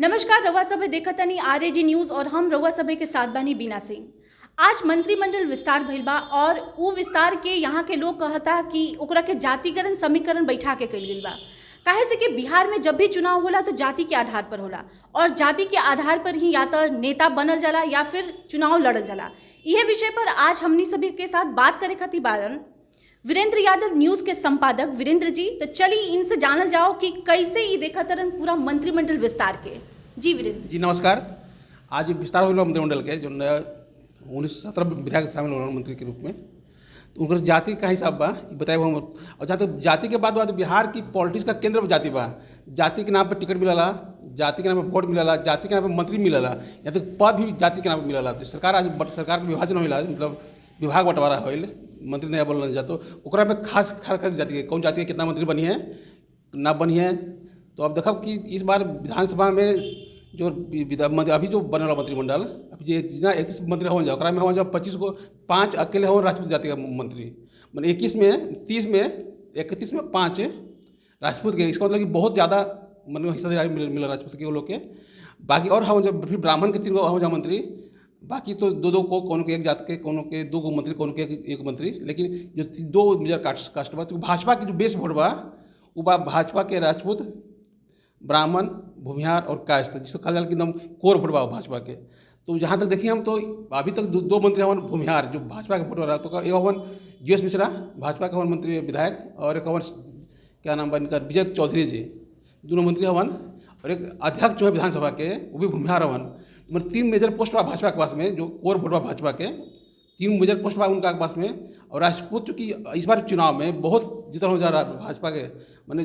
नमस्कार, रउआ सभे देखतनी आरएजी न्यूज और हम रउआ सभे के साथ बानी बीना सिंह। आज मंत्रिमंडल विस्तार भइल बा और उ विस्तार के यहाँ के लोग कहता कि ओकरा के जातिकरण समीकरण बैठा के कइल गइल बा। काहे से कि बिहार में जब भी चुनाव होला तो जाति के आधार पर होला और जाति के आधार पर ही या तो नेता बनल जाला या फिर चुनाव लड़ल जाला। यह विषय पर आज हमनी सभी के साथ बात करे खातिर बारन वीरेंद्र यादव, न्यूज के संपादक वीरेंद्र जी। तो चलिए इनसे जानल जाओ कि कैसे ये देखा तरन पूरा मंत्रिमंडल विस्तार के। जी वीरेंद्र जी नमस्कार। आज विस्तार हो मंत्रिमंडल के जो 17 विधायक शामिल हो मंत्री के रूप में, तो उनकर जाति का हिसाब बा बताए हम। और जहाँ तक जाति के बाद बिहार की पॉलिटिक्स का केंद्र जाति बा। जाति के नाम पर टिकट मिलला, जाति के नाम पर वोट मिलला, जाति के नाम पर मंत्री मिलला, या तो पद भी जाति के नाम पर मिलला। तो सरकार आज सरकार के विभाजन होला, मतलब विभाग बंटवारा होल, मंत्री नया बोलना जातो ओकरा में खास जाति के कौन जाति के कितना मंत्री बनी है ना बनी है। तो अब देखब कि इस बार विधानसभा में जो अभी जो बनल वाला मंत्रिमंडल, अभी जितना 31 मंत्री हो जाए में हो जाए 25 को 5 अकेले हो राजपूत जाति का मंत्री, मतलब 21 में 30 में 31 में 5 राजपूत के। इसका मतलब कि बहुत ज़्यादा मतलब हिस्सेदारी मिला राजपूत के लोग के। बाकी और हम जब फिर ब्राह्मण के 3 हो जाए मंत्री, बाकी तो दो को कौन के एक जात के, कौन के 2 मंत्री, कौन के एक मंत्री। लेकिन जो 2 मेजर कास्ट बा, तो भाजपा की जो बेस वोट बा वो बा भाजपा के राजपूत, ब्राह्मण, भूमिहार और कायस्थ, जिसको कहा जाए कि एकदम कोर वोट बा भाजपा के। तो जहाँ तक देखिए हम तो अभी तक 2 मंत्री हवन भूमिहार जो भाजपा के वोट रहा, तो एक हवन जीएस मिश्रा भाजपा के हवन मंत्री विधायक, और एक हवन क्या नाम बा इनका विजय चौधरी जी, दोनों मंत्री हवन। और एक अध्यक्ष जो है विधानसभा के वो भी भूमिहार हवन। मतलब 3 मेजर पोस्ट बा भाजपा के पास में, जो कोर वोट बा भाजपा के 3 मेजर पोस्ट बा उनका पास में। और राजपूत चूँकि इस बार चुनाव में बहुत जीतल हो जा रहा है भाजपा के, मैंने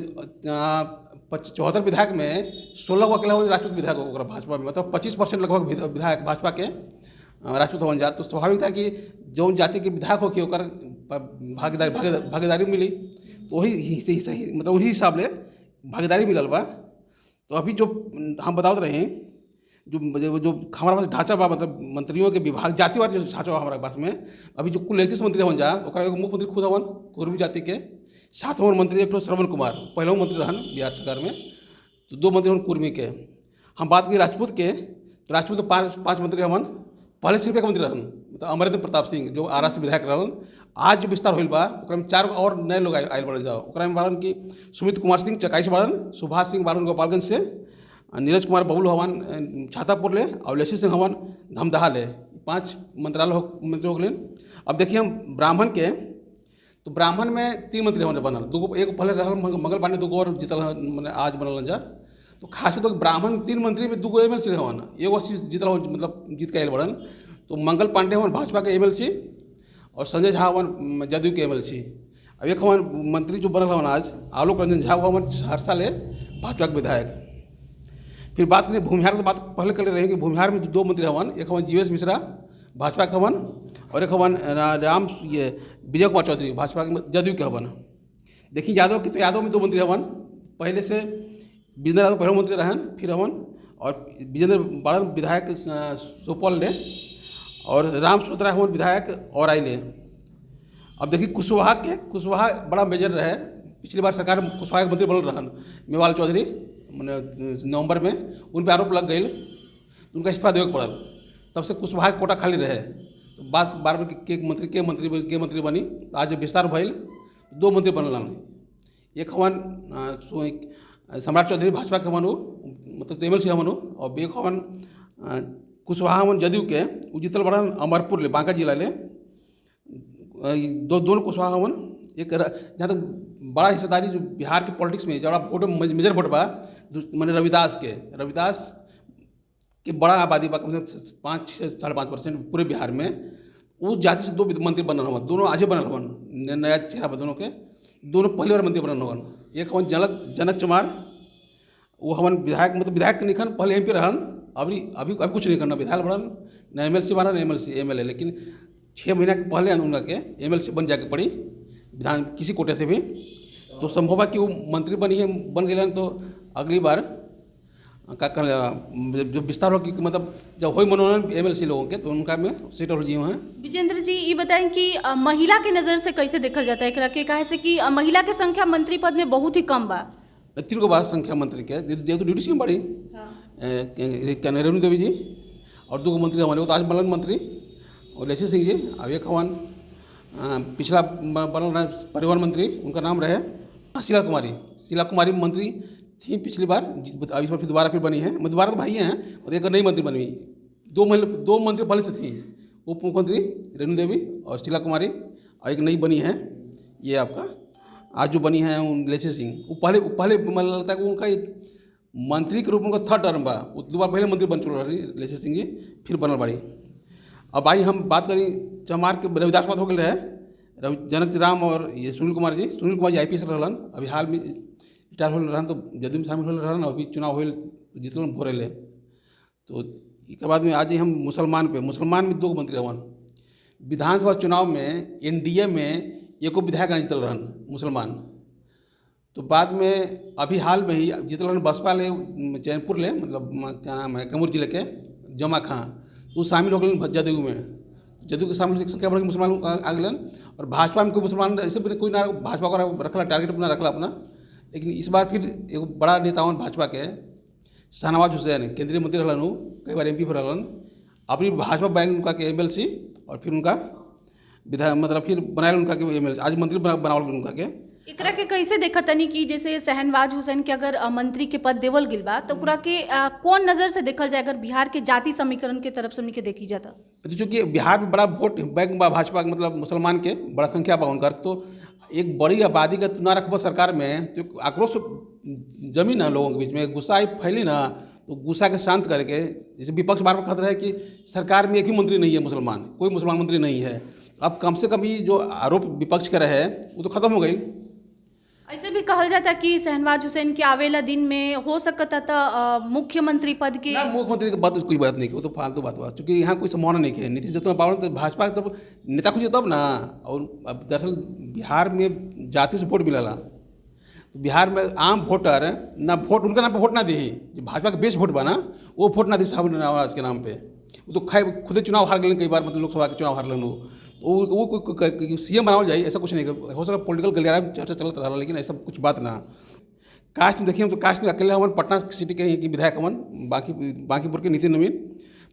74 विधायक में 16 को अकेला हो राजपूत विधायक होगा भाजपा में, मतलब 25% लगभग विधायक भाजपा के राजपूत हो जाए। तो स्वाभाविक था कि जो जाति के विधायक होकर ओकर भागीदारी मिली, तो वही सही मतलब वही हिसाब से भागीदारी मिलल बा। तो अभी जो हम बताते रहे जो हमारा पास ढांचा बा, मतलब मंत्रियों के विभाग जातिवार जो ढांचा बा हमारे पास में, अभी जो कुल 31 मंत्री हो जा मुख्यमंत्री खुद हवन कुर्मी जाति के। 7वां मंत्री एक श्रवण कुमार पहले मंत्री रहन बिहार सरकार में, तो 2 मंत्री हन कुर्मी के। हम बात की राजपूत के, तो राजपूत तो 5 मंत्री हवन। पहले सिर्फ एक मंत्री रहन, मतलब अमरेंद्र प्रताप सिंह जो आरा से विधायक रहन। आज जो विस्तार होल बा ओकरा में 4 और नए लोग आयल बढ़ जाओ। ओकरा में बारन की सुमित कुमार सिंह चकाई से बारन, सुभाष सिंह बारन गोपालगंज से, नीरज कुमार बबुल हवन छातापुर ले, और लेसी सिंह हवन धमदाहा ले। 5 मंत्रालय मंत्री हो गए। अब देखिए हम ब्राह्मण के, तो ब्राह्मण में 3 मंत्री होने बनल, 2 एक पहले रहल मंगल पांडे, 2 और जीतल मैंने आज बनल जा। तो खास तो ब्राह्मण 3 मंत्री में 2 MLC हवन, एगो जीतल मतलब जीत के आयल बड़न। तो मंगल पांडे हवन भाजपा के MLC, और संजय झा हवन जदयू के MLC। अब एक हवन मंत्री जो बनल हवन आज आलोक रंजन झा हवन सहरसा ले भाजपा के विधायक। फिर बात करें भूमिहार, तो बात पहले कर रहे हैं कि भूमिहार में 2 मंत्री हवन, एक हवन जीएस मिश्रा भाजपा के हवन, और एक हवन विजय कुमार चौधरी भाजपा के जदयू के हवन। देखिए यादव की, तो यादव में 2 मंत्री हवन। पहले से विजेंद्र यादव पहले मंत्री रहन, फिर हवन, और विजेंद्र बाड़न विधायक सुपौल ले, और राम सूरत राय हवन विधायक और आई ले। अब देखिए कुशवाहा बड़ा मेजर रहे, पिछली बार सरकार में कुशवाहा के मंत्री बनल रहन मेवाल चौधरी, मैंने नवंबर में उन पर आरोप लग गए, उनका इस्तीफा देवे पड़ल। तब से कुशवाहा कोटा खाली रहे। तो बात बार बार के मंत्री बनी। तो आज विस्तार भइल 2 मंत्री बनल। एक हवन सम्राट चौधरी भाजपा के हवन, मतलब MLC हवन, और एक हवन कुशवाहा हवन जदयू के, वो जीतल बड़न अमरपुर ले बांका जिला ले। दोनों कुशवाहा हवन। एक जहाँ तक बड़ा हिस्सेदारी जो बिहार के पॉलिटिक्स में जरा वोट मेजर वोट बा, मैंने रविदास के बड़ा आबादी बा, कम से 5 से 5.5% पूरे बिहार में। उस जाति से 2 मंत्री बनल हवन, दोनों आजे बनल हवन, नया चेहरा बा दोनों के, दोनों पहली बार मंत्री बनल हवन। एक हवन जनक चमार, वो हवन विधायक, मतलब विधायक निखन पहले MP रहन, अभी कुछ नहीं करना, विधायक बनन न MLC बना न MLA। लेकिन 6 महीना के पहले उनका के MLC बन जाके पड़ी विधान किसी कोटे से भी। तो संभव है कि वो मंत्री बन गए। तो अगली बार का जो विस्तार हो कि मतलब जब हो मनोनयन MLC लोगों के, तो उनका में सीट और जीव हैं। विजेंद्र जी ये बताएं कि महिला के नज़र से कैसे देखल जाता है एकरा के, काहे से कि महिला के संख्या मंत्री पद में बहुत ही कम बा। 3 गो बा संख्या मंत्री के, ड्यूटी में बड़ी। रेणु देवी जी और 2 मंत्री हमारे, वो तो आज बनल मंत्री, और लेसी सिंह जी, अब एक हवन पिछला बनल रहे परिवहन मंत्री, उनका नाम रहे शीला कुमारी। शीला कुमारी मंत्री थी पिछली बार, अब इस बार फिर दोबारा फिर बनी है। दोबारा तो भाई हैं और एक नई मंत्री बनी हुई। 2 मंत्री पहले से थी, उप मुख्यमंत्री रेणु देवी और शीला कुमारी, और एक नई बनी है ये आपका आज जो बनी है लेसी सिंह। वो पहले मतलब लगता है कि उनका मंत्री के रूप में उनका 3rd टर्म बा, वो 2 बार पहले मंत्री बन चुके रही लेसी सिंह जी, फिर बनल बाड़ी। अब आई हम बात करी चमार के रविदास बात हो गए रहे जनक राम और ये सुनील कुमार जी IPS रहलन, अभी हाल में रिटायर हो रहन, तो जदयू में शामिल हो रहन, अभी चुनाव हो जीतल भोरे ले। तो इसके बाद में आज हम मुसलमान में 2 मंत्री हवन। विधानसभा चुनाव में NDA में एको विधायक नहीं जीतल रहन मुसलमान। तो बाद में अभी हाल में ही जीतल रहन बसपा ले चैनपुर ले, मतलब क्या नाम है, कैमूर जिले के जमा खां, वो शामिल हो गए जदयू में। जदयू के शामिल संख्या बढ़ मुसलमान आ गए। और भाजपा में कोई मुसलमान ऐसे कोई ना, भाजपा को रखला टारगेट अपना रखला अपना। लेकिन इस बार फिर एक बड़ा नेता भाजपा के शाहनवाज हुसैन, केंद्रीय मंत्री रहलन, कई बार MP पर रहलन, अपनी भाजपा बैंक उनका के MLC और फिर उनका विधायक मतलब फिर बनाए उनका के MLC, आज मंत्री बनावल उनका के। एकरा के कैसे देखा तनी कि जैसे शहनवाज हुसैन के अगर मंत्री के पद देवल गिल बा, तो ओकरा के कौन नज़र से देखल जाए अगर बिहार के जाति समीकरण के तरफ से हमनी के देखी जाता? तो चूँकि बिहार में बड़ा वोट बैंक बा भाजपा के, मतलब मुसलमान के बड़ा संख्या बा उनकर, तो एक बड़ी आबादी का ना रखबा सरकार में तो आक्रोश जमी ना लोगों के बीच में, गुस्सा आई फैली ना, तो गुस्सा के शांत करके, जैसे विपक्ष बार बार कहते रहे कि सरकार में एक ही मंत्री नहीं है मुसलमान, कोई मुसलमान मंत्री नहीं है। अब कम से कम ये जो आरोप विपक्ष कर रहे हैं वो तो खत्म हो गई। ऐसे भी कहल जाता कि शहनवाज हुसैन के आवेला दिन में हो सकता था मुख्यमंत्री पद के। ना, मुख्यमंत्री की बात कोई बात नहीं की, वो तो फालतू बात हुआ, क्योंकि यहाँ कोई संभावना नहीं है। नीतीश जितना पावर तो भाजपा तब नेता खुद तब ना। और अब दरअसल बिहार में जाति से वोट मिला, तो बिहार में आम वोटर ना वोट उनका नाम पे वोट ना दे, जो भाजपा के बेस वोट बना वो वोट ना दे साहब नवाज के नाम पे। वो तो खैर खुद चुनाव हार गए कई बार, मतलब लोकसभा के चुनाव हार लेन, वो CM बनावल जाए ऐसा कुछ नहीं। हो सकता पॉलिटिकल गलियारा में चर्चा चलता रहा, लेकिन ऐसा कुछ बात ना। कास्ट में देखिए हम तो कास्ट में अकेले हवन पटना सिटी के विधायक हवन, बांकीपुर के नितिन नवीन,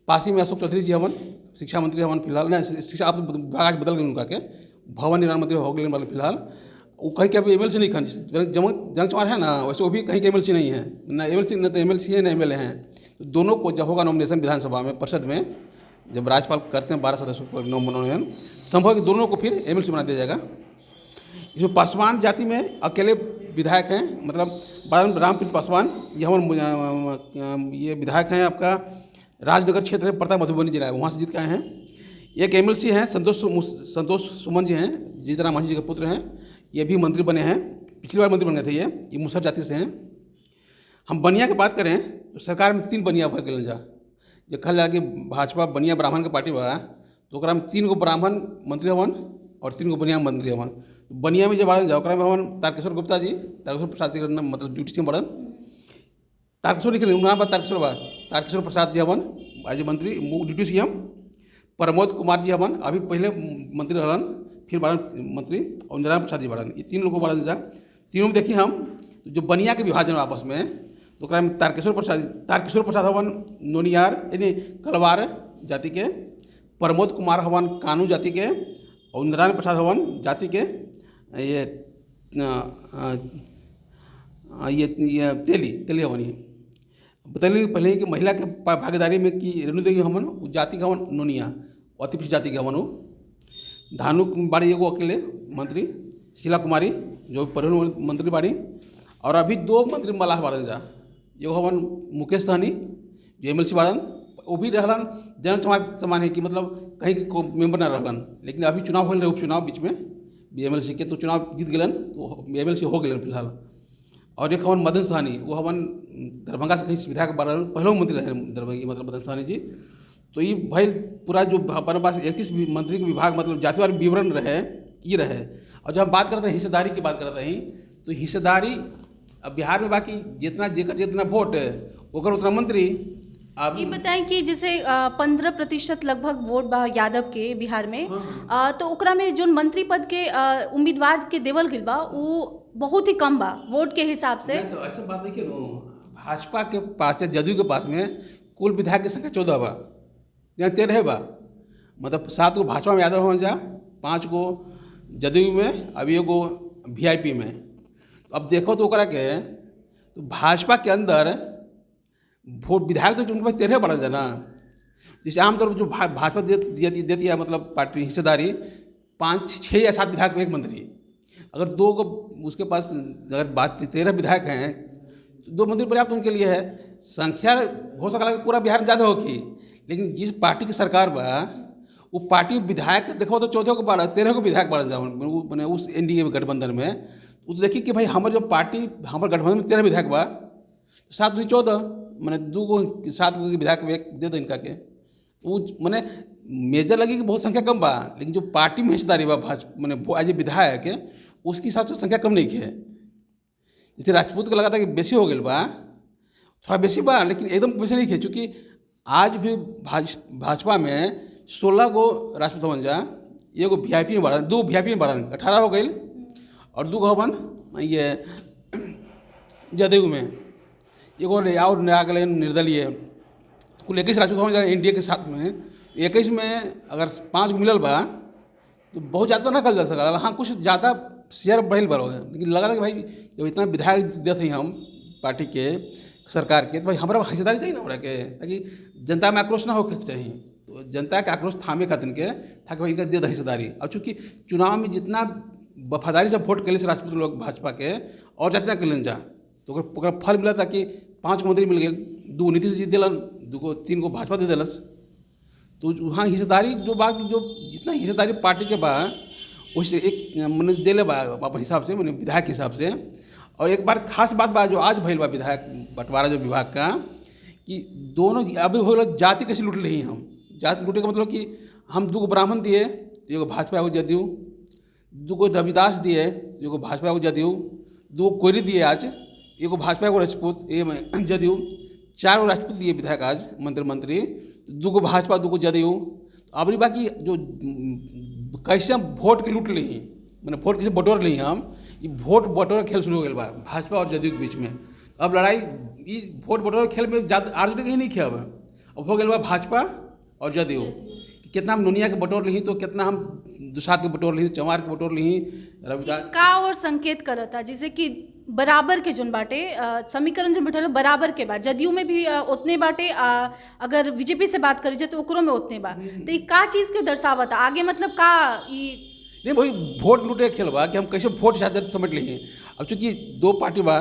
पासी में अशोक चौधरी जी हवन, शिक्षा मंत्री हवन फिलहाल, ना शिक्षा आप विभाग आज बदल गए उनका के, भवन निर्माण मंत्री हो गए वाले फिलहाल। वो कहीं के अभी MLC नहीं खान जनक चमार है ना, वैसे वो भी कहीं के MLC नहीं है, ना MLC न तो MLC है ना MLA हैं। तो दोनों को जब होगा नॉमिनेशन विधानसभा में परिषद में, जब राज्यपाल करते हैं 12 सदस्यों को नॉमिनेशन, संभव है कि दोनों को फिर MLC बना दिया जाएगा। इसमें पासवान जाति में अकेले विधायक हैं, मतलब रामप्रीत पासवान ये विधायक हैं आपका राजनगर क्षेत्र में, प्रताप मधुबनी जिला है, वहाँ से जीत के आए हैं। एक MLC हैं संतोष सुमन जी हैं, जीतराम मांझी जी के पुत्र हैं, ये भी मंत्री बने हैं, पिछली बार मंत्री बन गए थे। ये मुसहर जाति से हैं। हम बनिया की बात करें तो सरकार में 3 बनिया भर गए जा, जो कहल जा कि भाजपा बनिया ब्राह्मण के पार्टी बा, तो ओकरा में 3 गो ब्राह्मण मंत्री हवन और 3 गो बनिया मंत्री हवन। बनिया में जब बाढ़ जाओ ओकरा में हवन तारकेश्वर गुप्ता जी, तारकेश्वर प्रसाद जी का मतलब ड्यूटी से बढ़न, तारकेश्वर लिखे नाम तारकेश्वर प्रसाद जी हवन आज मंत्री ड्यूटी CM, प्रमोद कुमार जी हवन अभी पहले मंत्री रहन, फिर बारन मंत्री, और नारायण प्रसाद जी बारन, ये 3 लोगों को बारन जा। तीनों में देखिए हम जो बनिया के विभाजन आपस में, तो में तारकेश्वर प्रसाद हवन नोनियार यानी कलवार जाति के, प्रमोद कुमार हवन कानू जाति के, और नारायण प्रसाद हवन जाति के ये तेली हवन। ये बतैली पहले ही कि महिला के भागीदारी में कि रेणु देवी हवन जाति के हवन नोनिया, अति पिछड़ी जाति के हवन। धानु बाड़ी एगो अकेले मंत्री, शीला कुमारी जो परिवहन मंत्री बाड़ी, और अभी 2 मंत्री मलाह बारन जा, एगो हवन मुकेश सहनी जो MLC बारन, वो भी रहलन जनक चमार समान है कि मतलब कहीं को मेंबर ना रहलन, लेकिन अभी चुनाव होल रहे उपचुनाव बीच में MLC के, तो चुनाव जीत गलन, तो MLC हो गए फिलहाल। और एक हवन मदन सहनी, वो हवन दरभंगा से कहीं विधायक बारन, पहले मंत्री रहे दरभंगा मतलब मदन सहनी जी। तो ये भाई पूरा जो हमारे पास 31 मंत्री के विभाग मतलब जातिवार विवरण रहे ये रहे। और जब हम बात करते हैं हिस्सेदारी की बात करते हैं, तो हिस्सेदारी अब बिहार में बाकी जितना वोट ओकर उतना मंत्री। अब ये बताएं कि जैसे 15% लगभग वोट बा यादव के बिहार में, तो ओकरा में जो मंत्री पद के उम्मीदवार के देवल गिल बा वो बहुत ही कम बा वोट के हिसाब से। तो ऐसा बात देखिए नो, भाजपा के पास या जदयू के पास में कुल विधायक की संख्या 14 बा, जहाँ 13 बा, मतलब 7 को भाजपा में यादव हो जा, 5 को जदयू में, अभी एगो वीआईपी में। अब देखो तो ओकरा के तो भाजपा के अंदर वोट विधायक तो उनके पास 13 बढ़ जाए ना। जैसे आमतौर पर जो भाजपा देती है मतलब पार्टी हिस्सेदारी 5, 6 या 7 विधायक में एक मंत्री, अगर 2 को उसके पास अगर बात 13 विधायक हैं तो 2 मंत्री पर्याप्त उनके लिए है। संख्या हो सकता है पूरा बिहार में ज़्यादा होगी, लेकिन जिस पार्टी की सरकार बा वो पार्टी विधायक देखो तो 14 को बढ़ा 13 को विधायक बढ़ जाओ मैंने उस एनडीए गठबंधन में। तो देखिए कि भाई हमारे जो पार्टी हमारे गठबंधन में 13 विधायक बा, 7 दूनी 14, मैंने 2 को 7 को विधायक दे दो इनका के, वो मैंने मेजर लगी कि बहुत संख्या कम बा, लेकिन जो पार्टी में हिस्सेदारी बा भाजपा मैंने वो एज ए विधायक है उसके हिसाब से संख्या कम नहीं है। जैसे राजपूत को लगा था कि बेसी हो गई बा, थोड़ा बेसी बा, लेकिन एकदम बेसी नहीं है, चूँकि आज भी भाजपा में 16 को राजपूत बन जा, एगो वीआईपी में बढ़ा, 2 वीआईपी में बढ़ा, 18 हो गई, और 2 बन ये जदयू में, एगो और नया गए निर्दलीय, कुल 21 राजपूत हो जाए एनडीए के साथ में। 21 में अगर 5 को मिलल बा तो बहुत ज़्यादा ना कल जा सका, हाँ कुछ ज़्यादा शेयर बढ़ल बा, लेकिन लगा था कि भाई जब इतना विधायक देते हैं हम पार्टी के सरकार के, तो भाई हमारा हिस्सेदारी चाहिए ना हमरा के, ताकि जनता में आक्रोश ना हो चाहिए। तो जनता का आक्रोश थामे खातिर के था कि भाई इनका दे हिस्सेदारी। अब चूँकि चुनाव में जितना वफादारी से वोट कैले से राजपूत लोग भाजपा के और जितना कैलन जा तो ओकरा फल मिला था कि 5 को मंत्री मिल गए, 2 नीतीश जी दिलन, 2 को 3 को भाजपा दे दिलस। तो वहाँ हिस्सेदारी जो बात जो जितना हिस्सेदारी पार्टी के बा उससे एक मैंने दिले बा अपने हिसाब से, मैंने विधायक के हिसाब से। और एक बार खास बात बा जो आज भइल बा विधायक बंटवारा जो विभाग का, कि दोनों अभी हो जाति कैसे लूट ली हम, जाति लूटे का मतलब कि हम 2 को ब्राह्मण दिए, एगो भाजपा एगो जदयू, 2 को रविदास दिए, एगो भाजपा एगो जदयू, 2 को कोयरी दिए आज, एगो भाजपा एगो राजपूत ये जदयू, 4 को राजपूत दिए विधायक आज मंत्री, 2 को भाजपा 2 को जदयू। अब बाकी जो कैसे हम वोट के लूट ली, मैंने वोट कैसे बटोर ली हम, ये वोट बटोर खेल शुरू हो गया बा भाजपा और जदयू के बीच में। अब लड़ाई ये वोट बटोर खेल में ज़्यादा आरजेडी कहीं नहीं किया, अब हो गया बा भाजपा और जदयू। कितना हम नुनिया के बटोर ली तो कितना हम दुसाद के बटोर ली, चमार के बटोर ली, रविदास का और संकेत करता जैसे कि बराबर के जोन बाटे समीकरण जो बैठल बराबर के बाद जदयू में भी उतने बाटे, अगर बीजेपी से बात करी जाए तो ओकरो में उतने बा, तो ये का चीज़ के दर्शावता आगे मतलब का नहीं वही वोट लूटे खेल बा कि हम कैसे वोट ज़्यादा समझ ली। अब चूँकि 2 पार्टी बा,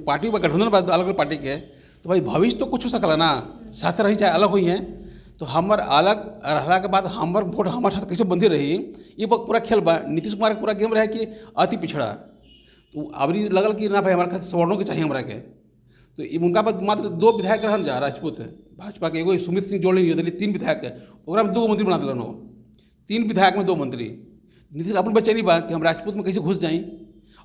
पार्टी बा गठबंधन बा अलग अलग पार्टी के, तो भाई भविष्य तो कुछ हो सकला ना, साथ रही चाहे अलग हुई हैं, तो हमार अलग रहला के बाद हमार वोट हमारे साथ कैसे बंधी रही, ये पूरा खेल बा। नीतीश कुमार का पूरा गेम रहे कि अति पिछड़ा, तो अबरी लगल कि ना भाई हमारे खातिर सवर्णों के चाहिए हमारा के, तो उनका पास मात्र 2 विधायक रहन जा राजपूत भाजपा के, एगो सुमित सिंह जोड़ी निर्दलीय 3 विधायक है, ओकरा में 2 मंत्री बना दिलन, 3 विधायक में 2 मंत्री। नीतीश अपन बेचैनी बा कि हम राजपूत में कैसे घुस जाएं,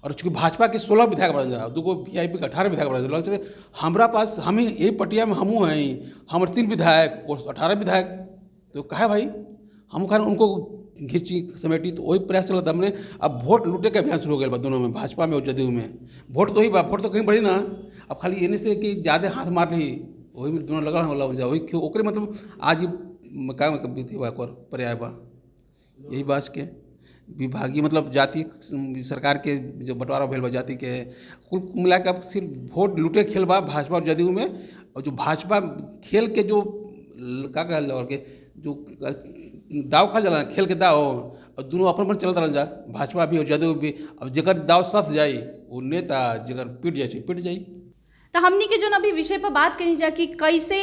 और चूँकि भाजपा के 16 विधायक बन जा, 2 को वीआईपी का 18 विधायक बन जा, हमारा पास हमें यही पटिया में हमूँ हैं, हमारे 3 विधायक और 18 विधायक, तो कहा भाई हम खा उनको घिंची समेटी, तो वही प्रयास चला था हमने। अब वोट लूटे का अभियान शुरू हो गया बा दोनों में, भाजपा में और जदयू में। वोट तो ही बा, वोट तो कहीं बढ़ी ना, अब खाली एने से कि ज़्यादा हाथ मार रही वही में दोनों लगा होला हो जा, वही ओकरे मतलब आज ही का पर्याय बा यही बात के विभागीय मतलब जाति सरकार के जो बंटवारा भेल बा जाति के, कुल मिला के अब सिर्फ वोट लूटे खेल बा भाजपा और जदयू में। और जो भाजपा खेल के जो का कहल और के जो दाव खा जाला खेल के दाव, और दोनों अपन चलता रह जा, भाजपा भी और जदयू भी। अब जगह दाव सथ जाई वो नेता, जगह पिट जाए पिट जाई। तो हमनी के जो अभी विषय पर बात करी जा कि कैसे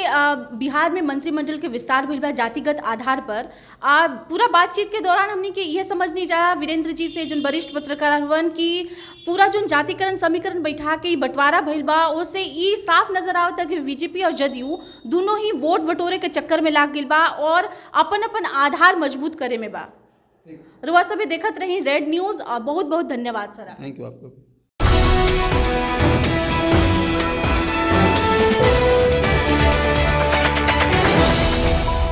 बिहार में मंत्रिमंडल के विस्तार भइल बा जातिगत आधार पर। पूरा बातचीत के दौरान हमनी के यह समझनी जा वीरेंद्र जी से जो वरिष्ठ पत्रकार हुवन कि पूरा जो जातिकरण समीकरण बैठा के बंटवारा भइल बा, उससे ये साफ नजर आवता कि बीजेपी और जदयू दोनों ही वोट बटोरे के चक्कर में लाग गइल बा और अपन अपन आधार मजबूत करे में बा। रुआ सभी देखत रही रेड न्यूज़, और बहुत बहुत धन्यवाद सर। थैंक यू आपको।